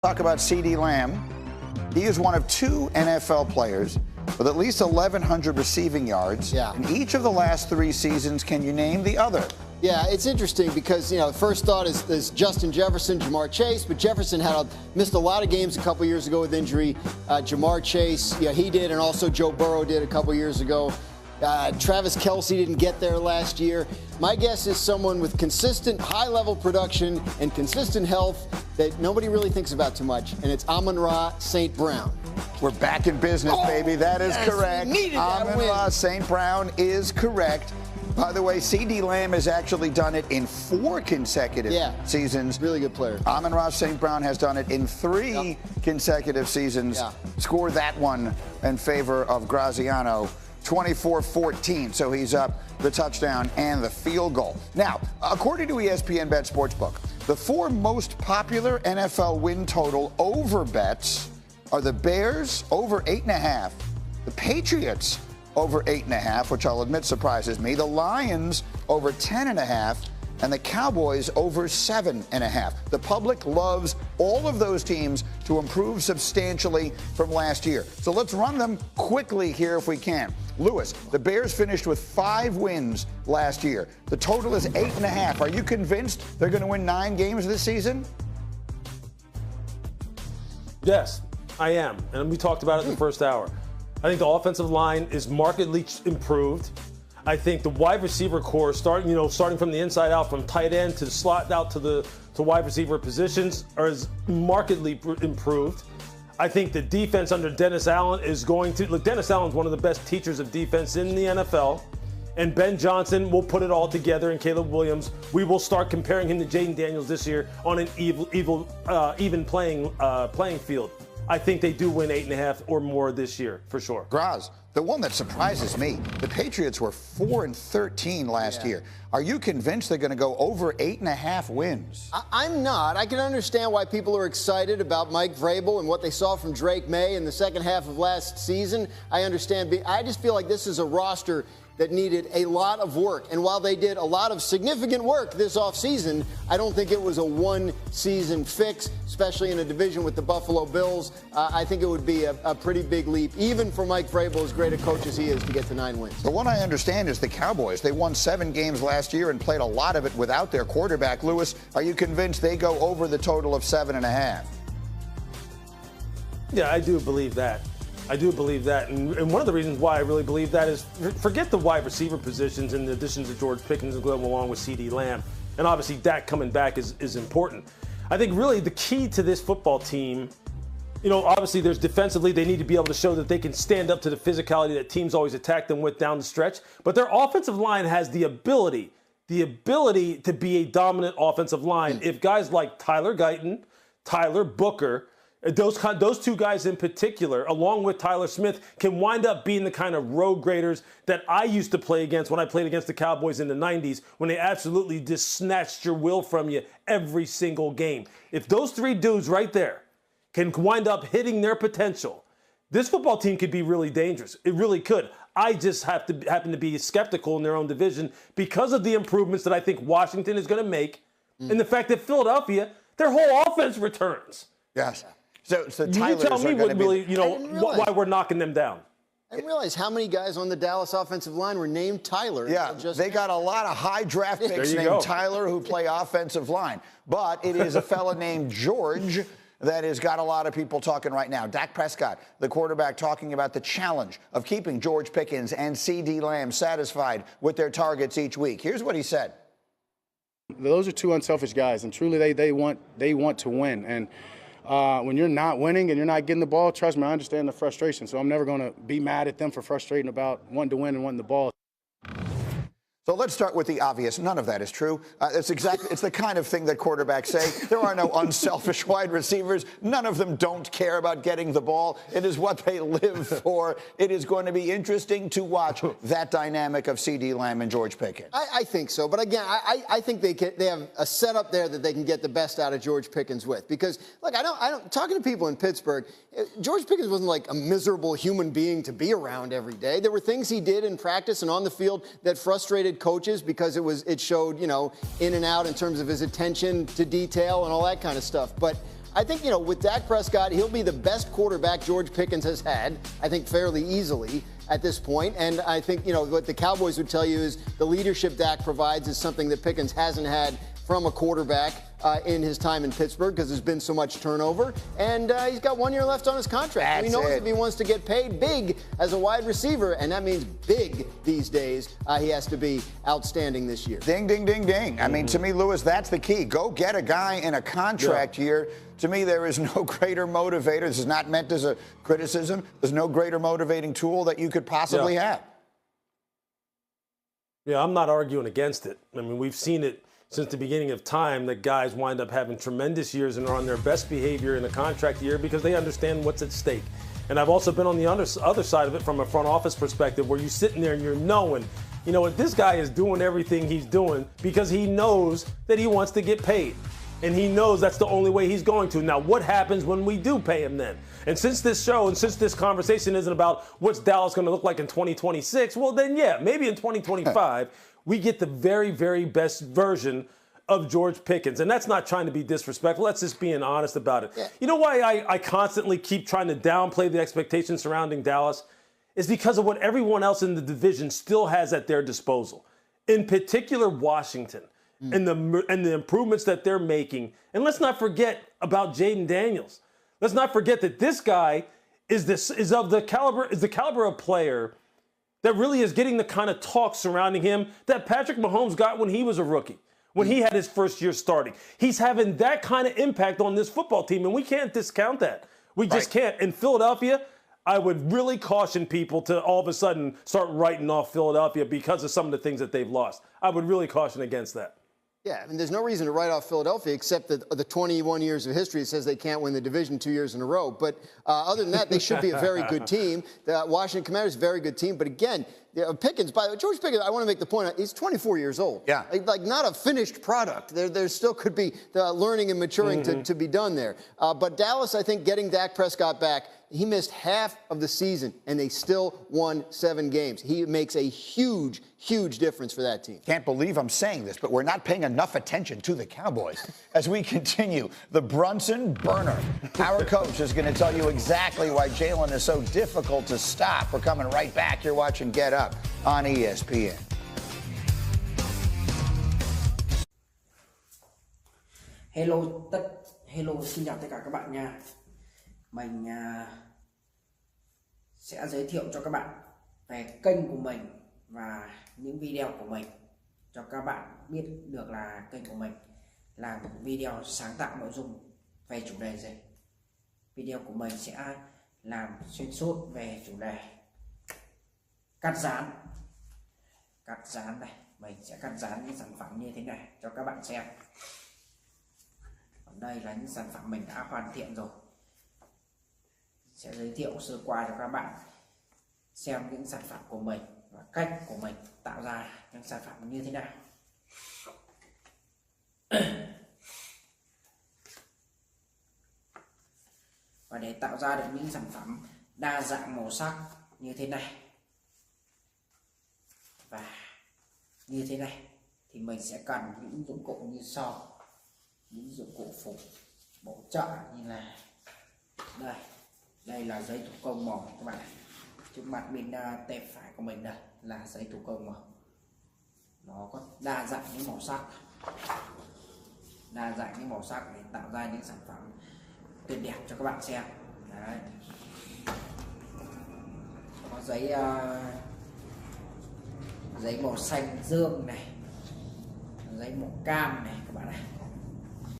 Talk about CeeDee Lamb. He is one of two NFL players with at least 1,100 receiving yards. Yeah. In each of the last 3 seasons, can you name the other? Yeah, it's interesting because, the first thought is Justin Jefferson, Jamar Chase, but Jefferson missed a lot of games a couple years ago with injury. Jamar Chase, he did, and also Joe Burrow did a couple years ago. Travis Kelce didn't get there last year. My guess is someone with consistent high-level production and consistent health that nobody really thinks about too much, and it's Amon-Ra St. Brown. We're back in business, baby. That is correct. Amon-Ra St. Brown is correct. By the way, CeeDee Lamb has actually done it in 4 consecutive seasons. Really good player. Amon-Ra St. Brown has done it in 3 consecutive seasons. Yeah. Scored that one in favor of Graziano. 24-14, so he's up the touchdown and the field goal. Now, according to ESPN Bet Sportsbook, the 4 most popular NFL win total over bets are the Bears over 8.5, the Patriots over 8.5, which I'll admit surprises me, the Lions over 10.5, and the Cowboys over 7.5. The public loves all of those teams to improve substantially from last year. So let's run them quickly here if we can. Lewis, the Bears finished with 5 wins last year. The total is 8.5. Are you convinced they're going to win 9 games this season? Yes, I am. And we talked about it in the first hour. I think the offensive line is markedly improved. I think the wide receiver core, starting from the inside out, from tight end to slot out to wide receiver positions, is markedly improved. I think the defense under Dennis Allen is going to look. Dennis Allen's one of the best teachers of defense in the NFL, and Ben Johnson will put it all together. And Caleb Williams, we will start comparing him to Jayden Daniels this year on an even playing field. I think they do win 8.5 or more this year for sure. Graz, the one that surprises me, the Patriots were 4-13 last year. Are you convinced they're going to go over 8.5 wins? I'm not. I can understand why people are excited about Mike Vrabel and what they saw from Drake May in the second half of last season. I understand. I just feel like this is a roster that needed a lot of work. And while they did a lot of significant work this offseason, I don't think it was a one-season fix, especially in a division with the Buffalo Bills. I think it would be a pretty big leap, even for Mike Vrabel, as great a coach as he is, to get to 9 wins. The one I understand is the Cowboys. They won 7 games last year and played a lot of it without their quarterback. Lewis, are you convinced they go over the total of 7.5? Yeah, I do believe that. And one of the reasons why I really believe that is forget the wide receiver positions in addition to George Pickens and going along with CeeDee Lamb. And obviously Dak coming back is important. I think really the key to this football team, obviously there's defensively, they need to be able to show that they can stand up to the physicality that teams always attack them with down the stretch. But their offensive line has the ability to be a dominant offensive line if guys like Tyler Guyton, Tyler Booker, those 2 guys in particular, along with Tyler Smith, can wind up being the kind of road graders that I used to play against when I played against the Cowboys in the 90s, when they absolutely just snatched your will from you every single game. If those 3 dudes right there can wind up hitting their potential, this football team could be really dangerous. It really could. I just happen to be skeptical in their own division because of the improvements that I think Washington is going to make and the fact that Philadelphia, their whole offense returns. Yes. So you tell me what really, why we're knocking them down. I didn't realize how many guys on the Dallas offensive line were named Tyler. Yeah, they got a lot of high draft picks named Tyler who play offensive line. But it is a fella named George that has got a lot of people talking right now. Dak Prescott, the quarterback, talking about the challenge of keeping George Pickens and CeeDee Lamb satisfied with their targets each week. Here's what he said. Those are 2 unselfish guys, and truly they want to win. And when you're not winning and you're not getting the ball, trust me, I understand the frustration. So I'm never going to be mad at them for frustrating about wanting to win and wanting the ball. So let's start with the obvious. None of that is true. It's the kind of thing that quarterbacks say. There are no unselfish wide receivers. None of them don't care about getting the ball. It is what they live for. It is going to be interesting to watch that dynamic of CeeDee Lamb and George Pickens. I think so. But again, I think they have a setup there that they can get the best out of George Pickens with. Because, look, I don't talking to people in Pittsburgh, George Pickens wasn't like a miserable human being to be around every day. There were things he did in practice and on the field that frustrated coaches because it showed, in and out in terms of his attention to detail and all that kind of stuff. But I think, with Dak Prescott, he'll be the best quarterback George Pickens has had, I think fairly easily at this point. And I think, what the Cowboys would tell you is the leadership Dak provides is something that Pickens hasn't had from a quarterback in his time in Pittsburgh because there's been so much turnover. And he's got 1 year left on his contract. He knows if he wants to get paid big as a wide receiver, and that means big these days, he has to be outstanding this year. Ding, ding, ding, ding. I mean, to me, Lewis, that's the key. Go get a guy in a contract year. To me, there is no greater motivator. This is not meant as a criticism. There's no greater motivating tool that you could possibly have. Yeah, I'm not arguing against it. I mean, we've seen it since the beginning of time that guys wind up having tremendous years and are on their best behavior in a contract year because they understand what's at stake. And I've also been on the other side of it from a front office perspective where you're sitting there and you're knowing, this guy is doing everything he's doing because he knows that he wants to get paid. And he knows that's the only way he's going to. Now, what happens when we do pay him then? And since this show and since this conversation isn't about what's Dallas going to look like in 2026, well, then, maybe in 2025, we get the very, very best version of George Pickens. And that's not trying to be disrespectful. That's just being honest about it. Yeah. You know why I constantly keep trying to downplay the expectations surrounding Dallas? Is because of what everyone else in the division still has at their disposal. In particular, Washington. And the improvements that they're making. And let's not forget about Jayden Daniels. Let's not forget that this guy is the caliber of player that really is getting the kind of talk surrounding him that Patrick Mahomes got when he was a rookie, when he had his first year starting. He's having that kind of impact on this football team, and we can't discount that. We just can't. In Philadelphia, I would really caution people to all of a sudden start writing off Philadelphia because of some of the things that they've lost. I would really caution against that. Yeah, I mean, there's no reason to write off Philadelphia except the 21 years of history that says they can't win the division 2 years in a row. But other than that, they should be a very good team. The Washington Commanders, very good team. But again, Pickens, by the way, George Pickens, I want to make the point, he's 24 years old. Yeah. Like not a finished product. There still could be learning and maturing to be done there. But Dallas, I think, getting Dak Prescott back, he missed half of the season, and they still won 7 games. He makes a huge, huge difference for that team. Can't believe I'm saying this, but we're not paying enough attention to the Cowboys. As we continue, the Brunson burner. Our coach is going to tell you exactly why Jalen is so difficult to stop. We're coming right back. You're watching Get Up on ESPN. Hello, xin chào tất cả các bạn nha. Mình sẽ giới thiệu cho các bạn về kênh của mình và những video của mình cho các bạn biết được là kênh của mình làm video sáng tạo nội dung về chủ đề gì. Video của mình sẽ làm xuyên suốt về chủ đề cắt dán này, mình sẽ cắt dán những sản phẩm như thế này cho các bạn xem. Còn đây là những sản phẩm mình đã hoàn thiện rồi. Sẽ giới thiệu sơ qua cho các bạn xem những sản phẩm của mình và cách của mình tạo ra những sản phẩm như thế nào. Và để tạo ra được những sản phẩm đa dạng màu sắc như thế này và như thế này thì mình sẽ cần những dụng cụ như sau. Những dụng cụ phụ bổ trợ như là đây là giấy thủ công màu các bạn. Trước mặt bên tay phải của mình đây là giấy thủ công màu. Nó có đa dạng những màu sắc để tạo ra những sản phẩm tuyệt đẹp cho các bạn xem. Đấy. Có giấy màu xanh dương này, giấy màu cam này các bạn này.